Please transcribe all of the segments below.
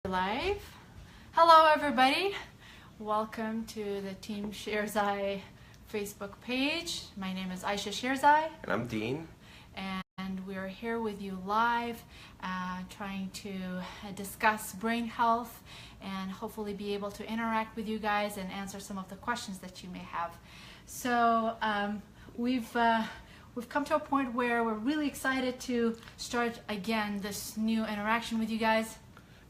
Live. Hello everybody. Welcome to the Team Sherzai Facebook page. My name is Aisha Sherzai. And I'm Dean. And we're here with you live, trying to discuss brain health and hopefully be able to interact with you guys and answer some of the questions that you may have. So we've come to a point where we're really excited to start again this new interaction with you guys.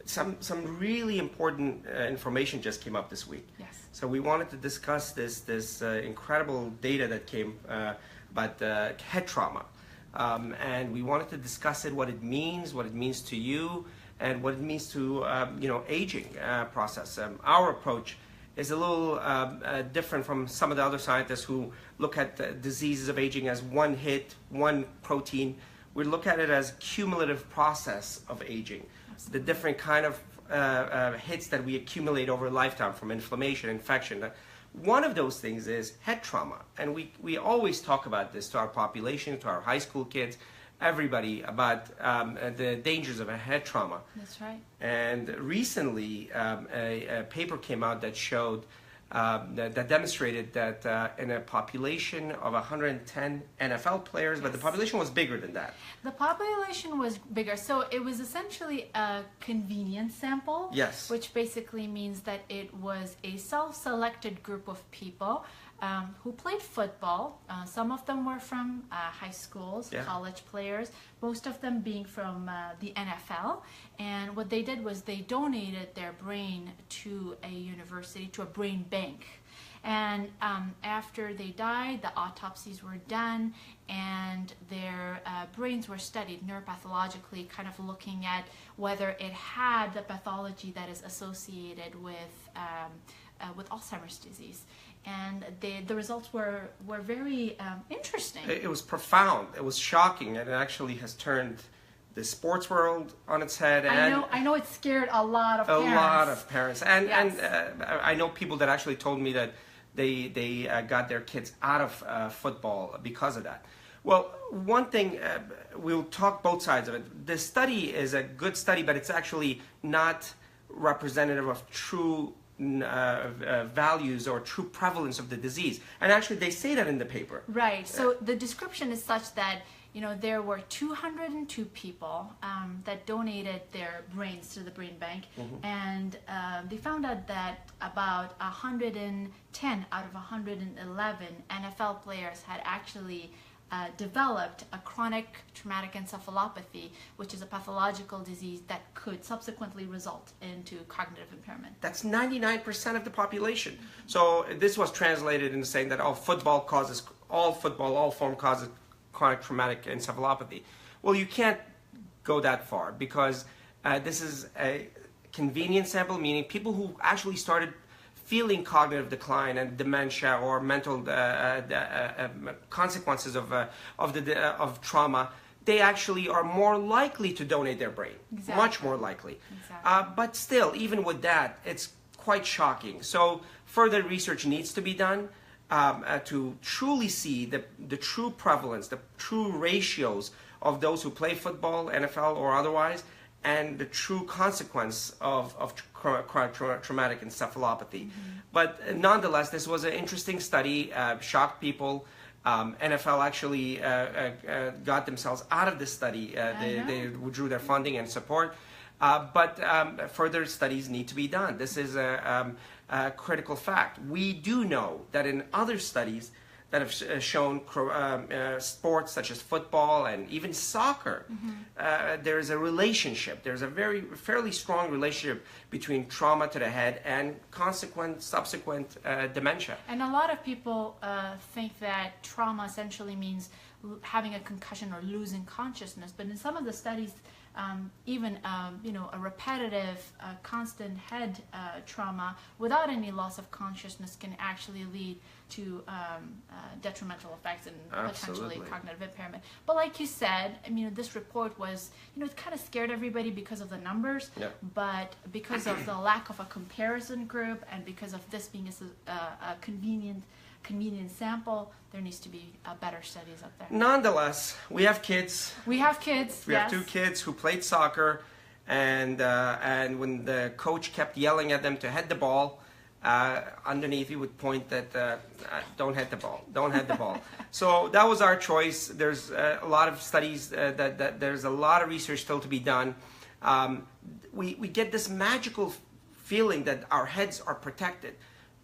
Some really important information just came up this week. Yes. So we wanted to discuss this incredible data that came about head trauma, and we wanted to discuss it, what it means to you, and what it means to aging process. Our approach is a little different from some of the other scientists who look at diseases of aging as one hit, one protein. We look at it as cumulative process of aging. The different kind of hits that we accumulate over a lifetime from inflammation, infection. One of those things is head trauma. And we always talk about this to our population, to our high school kids, everybody, about the dangers of a head trauma. That's right. And recently, a paper came out that showed that demonstrated that in a population of 110 NFL players, but the population was bigger than that. The population was bigger, so it was essentially a convenience sample. Yes. Which basically means that it was a self-selected group of people who played football. Some of them were from high schools, college players, most of them being from the NFL. And what they did was they donated their brain to a university, to a brain bank. And after they died, the autopsies were done and their brains were studied neuropathologically, kind of looking at whether it had the pathology that is associated with Alzheimer's disease. And the results were very interesting. It was profound. It was shocking, and it actually has turned the sports world on its head. And I know it scared a lot of parents. A lot of parents, and yes. and I know people that actually told me that they got their kids out of football because of that. Well, one thing, we'll talk both sides of it. The study is a good study, but it's actually not representative of true values or true prevalence of the disease. And actually they say that in the paper. Right. So the description is such that there were 202 people that donated their brains to the brain bank, and they found out that about 110 out of 111 NFL players had actually developed a chronic traumatic encephalopathy, which is a pathological disease that could subsequently result into cognitive impairment. That's 99% of the population. So this was translated into saying that all football, all form causes chronic traumatic encephalopathy. Well, you can't go that far because this is a convenience sample, meaning people who actually started feeling cognitive decline and dementia or mental consequences of trauma, they actually are more likely to donate their brain. Exactly. Much more likely. Exactly. But still, even with that, it's quite shocking. So further research needs to be done to truly see the true prevalence, the true ratios of those who play football, NFL or otherwise, and the true consequence of traumatic encephalopathy. But nonetheless, this was an interesting study, shocked people. NFL actually got themselves out of this study. They withdrew their funding and support. But further studies need to be done. This is a critical fact. We do know that in other studies that have shown sports such as football and even soccer, there is a relationship. There's a fairly strong relationship between trauma to the head and subsequent dementia. And a lot of people think that trauma essentially means having a concussion or losing consciousness. But in some of the studies, even a repetitive, constant head trauma without any loss of consciousness can actually lead to detrimental effects and potentially cognitive impairment. But like you said, this report was, it kind of scared everybody because of the numbers, but because of the lack of a comparison group and because of this being a convenient sample, there needs to be better studies out there. Nonetheless, we have kids. We have kids. We have two kids who played soccer, and when the coach kept yelling at them to head the ball, underneath he would point that don't head the ball, don't head the ball. So that was our choice. There's a lot of studies that there's a lot of research still to be done. We get this magical feeling that our heads are protected.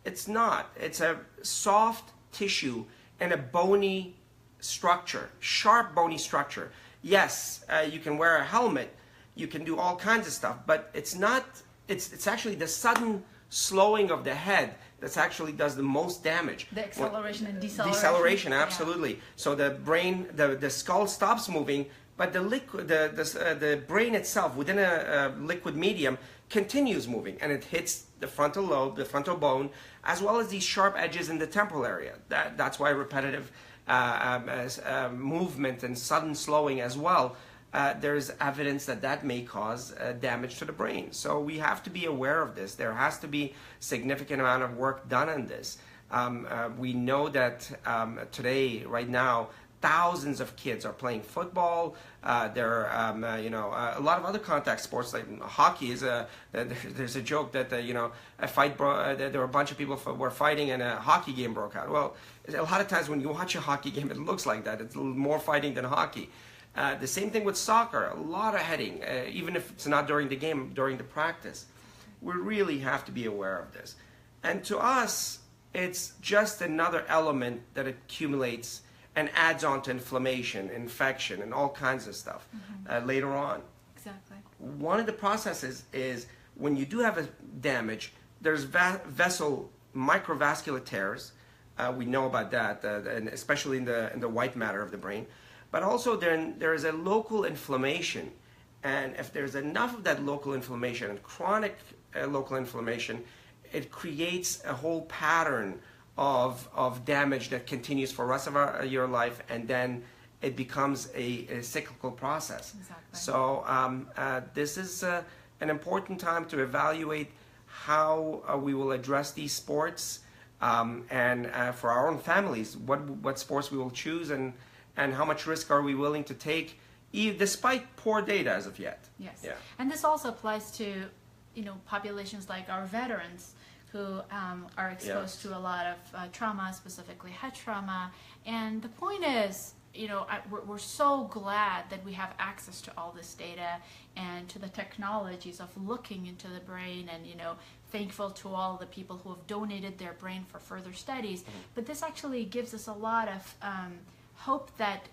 It's not. It's a soft tissue and a bony structure, sharp bony structure. Yes, you can wear a helmet, you can do all kinds of stuff, but it's not. It's actually the sudden slowing of the head that actually does the most damage. The acceleration and deceleration. Deceleration, absolutely. Yeah. So the brain, the skull stops moving, but the brain itself within a liquid medium continues moving, and it hits the frontal lobe, the frontal bone, as well as these sharp edges in the temporal area. That's why repetitive movement and sudden slowing as well, there's evidence that may cause damage to the brain. So we have to be aware of this. There has to be significant amount of work done on this. We know that today, right now, thousands of kids are playing football. There are, a lot of other contact sports like hockey. There's a joke that a fight there were a bunch of people were fighting and a hockey game broke out. Well, a lot of times when you watch a hockey game, it looks like that. It's more fighting than hockey. The same thing with soccer. A lot of heading, even if it's not during the game, during the practice. We really have to be aware of this. And to us, it's just another element that accumulates and adds on to inflammation, infection, and all kinds of stuff later on. Exactly. One of the processes is when you do have a damage, there's microvascular tears. We know about that, and especially in the white matter of the brain. But also then there is a local inflammation. And if there's enough of that local inflammation and chronic local inflammation, it creates a whole pattern of damage that continues for the rest of your life, and then it becomes a cyclical process. Exactly. So this is an important time to evaluate how we will address these sports, and for our own families, what sports we will choose, and how much risk are we willing to take, despite poor data as of yet. Yes. Yeah. And this also applies to populations like our veterans, who are exposed to a lot of trauma, specifically head trauma. And the point is, we're so glad that we have access to all this data and to the technologies of looking into the brain, and thankful to all the people who have donated their brain for further studies. But this actually gives us a lot of hope that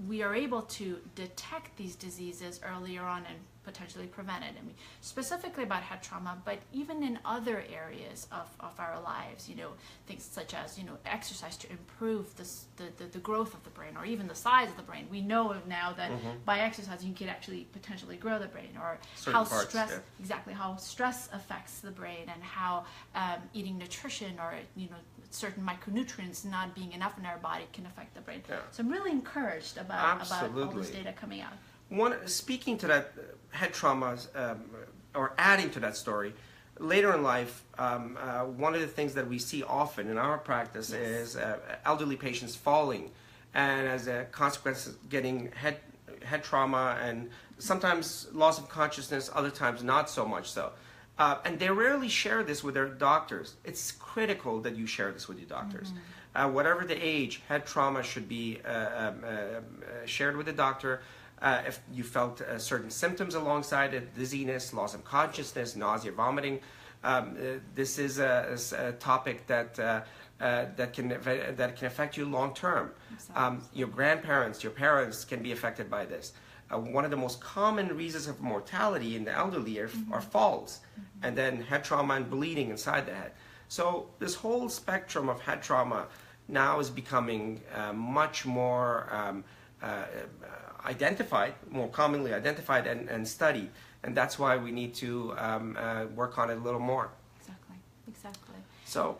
we are able to detect these diseases earlier on and potentially prevent it. I mean, specifically about head trauma, but even in other areas of our lives, things such as, exercise to improve the growth of the brain, or even the size of the brain. We know now that by exercise you can actually potentially grow the brain, or certain how parts, stress, exactly how stress affects the brain, and how eating nutrition or, certain micronutrients not being enough in our body can affect the brain. Yeah. So I'm really encouraged about all this data coming out. Speaking to that head trauma, or adding to that story, later in life, one of the things that we see often in our practice is elderly patients falling, and as a consequence getting head trauma, and sometimes loss of consciousness, other times not so much so. And they rarely share this with their doctors. It's critical that you share this with your doctors. Whatever the age, head trauma should be shared with the doctor. If you felt certain symptoms alongside it, dizziness, loss of consciousness, nausea, vomiting, this is a topic that can affect you long term. Your grandparents, your parents can be affected by this. One of the most common reasons of mortality in the elderly are falls, and then head trauma and bleeding inside the head. So this whole spectrum of head trauma now is becoming much more identified, more commonly identified and studied, and that's why we need to work on it a little more. Exactly. So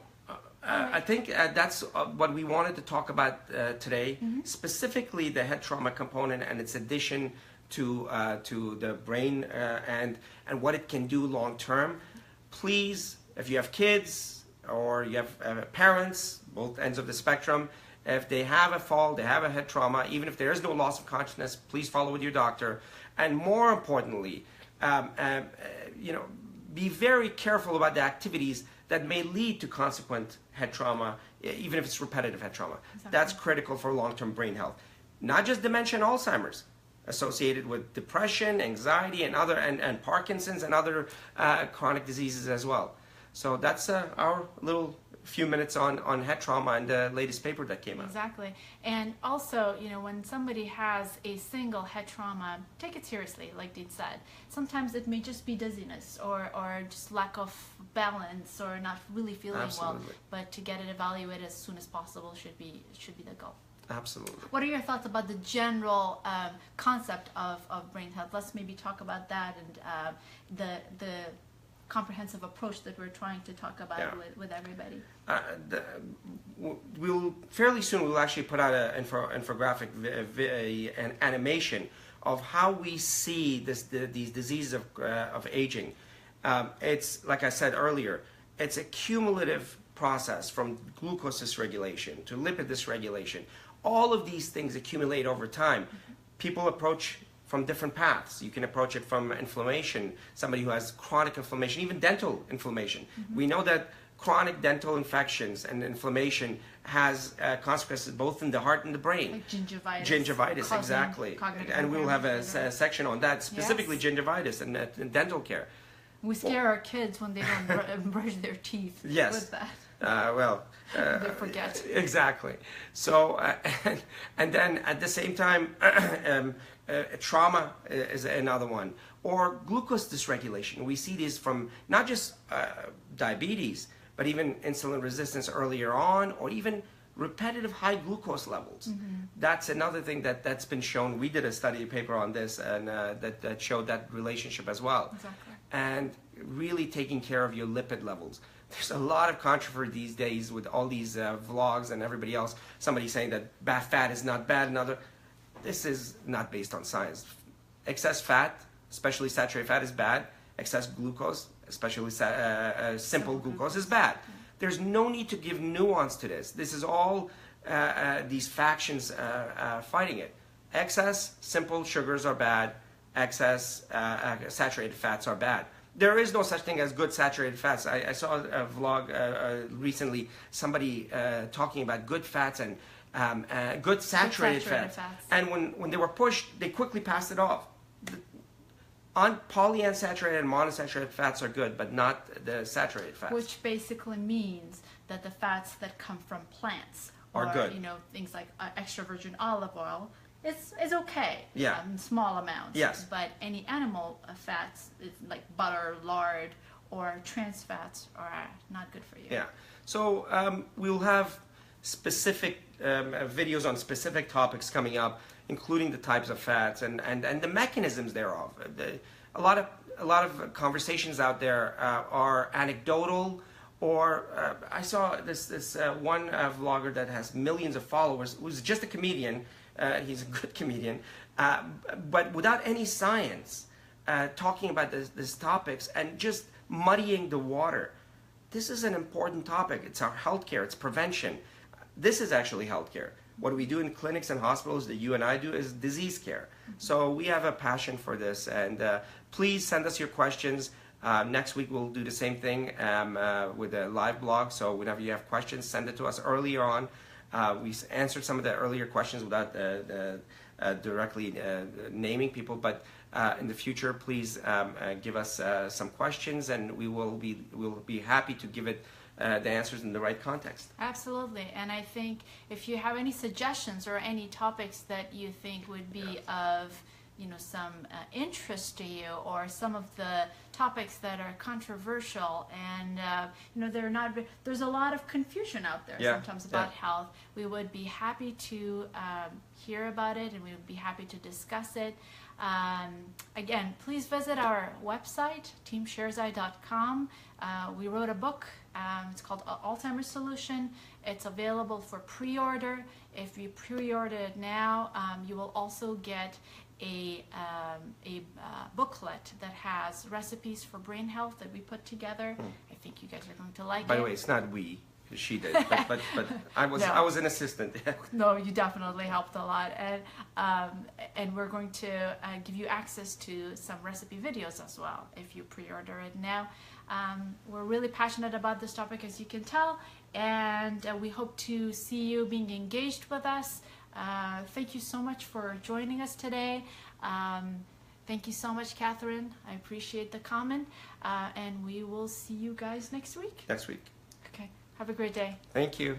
I think that's what we wanted to talk about today, specifically the head trauma component and its addition to the brain and what it can do long term. Please, if you have kids or you have parents, both ends of the spectrum, if they have a fall, they have a head trauma, even if there is no loss of consciousness, please follow with your doctor. And more importantly, you know, be very careful about the activities that may lead to consequent head trauma, even if it's repetitive head trauma. Exactly. That's critical for long-term brain health. Not just dementia and Alzheimer's, associated with depression, anxiety, and other and Parkinson's and other chronic diseases as well. So that's our little few minutes on head trauma and the latest paper that came out. Exactly. And also, you know, when somebody has a single head trauma, take it seriously, like Dean said. Sometimes it may just be dizziness or just lack of balance or not really feeling Absolutely. well. But to get it evaluated as soon as possible should be the goal. Absolutely. What are your thoughts about the general concept of brain health? Let's maybe talk about that and the comprehensive approach that we're trying to talk about with everybody. We'll fairly soon we'll actually put out an infographic, an animation of how we see these diseases of aging. It's like I said earlier, it's a cumulative process from glucose dysregulation to lipid dysregulation. All of these things accumulate over time. People approach from different paths. You can approach it from inflammation, somebody who has chronic inflammation, even dental inflammation. We know that chronic dental infections and inflammation has consequences both in the heart and the brain. Like gingivitis. Gingivitis, exactly. And we will have a section on that, specifically gingivitis and dental care. We scare our kids when they don't brush their teeth with that. They forget. Exactly. So, and then at the same time, trauma is another one. Or glucose dysregulation. We see this from not just diabetes, but even insulin resistance earlier on, or even repetitive high glucose levels. That's another thing that's been shown. We did a study paper on this, and that showed that relationship as well. Exactly. And really taking care of your lipid levels. There's a lot of controversy these days with all these vlogs and everybody else. Somebody saying that bad fat is not bad. This is not based on science. Excess fat, especially saturated fat, is bad. Excess glucose, especially simple glucose, is bad. There's no need to give nuance to this. This is all these factions fighting it. Excess simple sugars are bad. Excess saturated fats are bad. There is no such thing as good saturated fats. I saw a vlog recently, somebody talking about good fats and good saturated fats. And when they were pushed, they quickly passed it off. Polyunsaturated and monosaturated fats are good, but not the saturated fats. Which basically means that the fats that come from plants are good. You know, things like extra virgin olive oil is okay. Yeah. In small amounts. Yes. But any animal fats, like butter, lard, or trans fats, are not good for you. Yeah. So we'll have specific videos on specific topics coming up, including the types of fats and the mechanisms thereof. A lot of conversations out there are anecdotal, or I saw this one vlogger that has millions of followers, who's just a comedian. He's a good comedian, but without any science, talking about these topics and just muddying the water. This is an important topic. It's our healthcare. It's prevention. This is actually healthcare. What we do in clinics and hospitals that you and I do is disease care. So we have a passion for this, and please send us your questions. Next week we'll do the same thing with a live blog. So whenever you have questions, send it to us earlier on. We answered some of the earlier questions without directly naming people, but in the future, please give us some questions, and we'll be happy to give it the answers in the right context. Absolutely. And I think if you have any suggestions or any topics that you think would be of some interest to you, or some of the topics that are controversial and there's a lot of confusion out there sometimes about health, we would be happy to hear about it, and we would be happy to discuss it. Again, please visit our website, teamshareseye.com. We wrote a book. It's called Alzheimer's Solution. It's available for pre-order. If you pre-order it now, you will also get a booklet that has recipes for brain health that we put together. I think you guys are going to like it. By the way, it's not we. she did, but I was No. I was an assistant. No, you definitely helped a lot, and we're going to give you access to some recipe videos as well if you pre-order it now. We're really passionate about this topic, as you can tell, and we hope to see you being engaged with us. Thank you so much for joining us today. Thank you so much, Catherine. I appreciate the comment, and we will see you guys next week. Next week. Okay, have a great day. Thank you.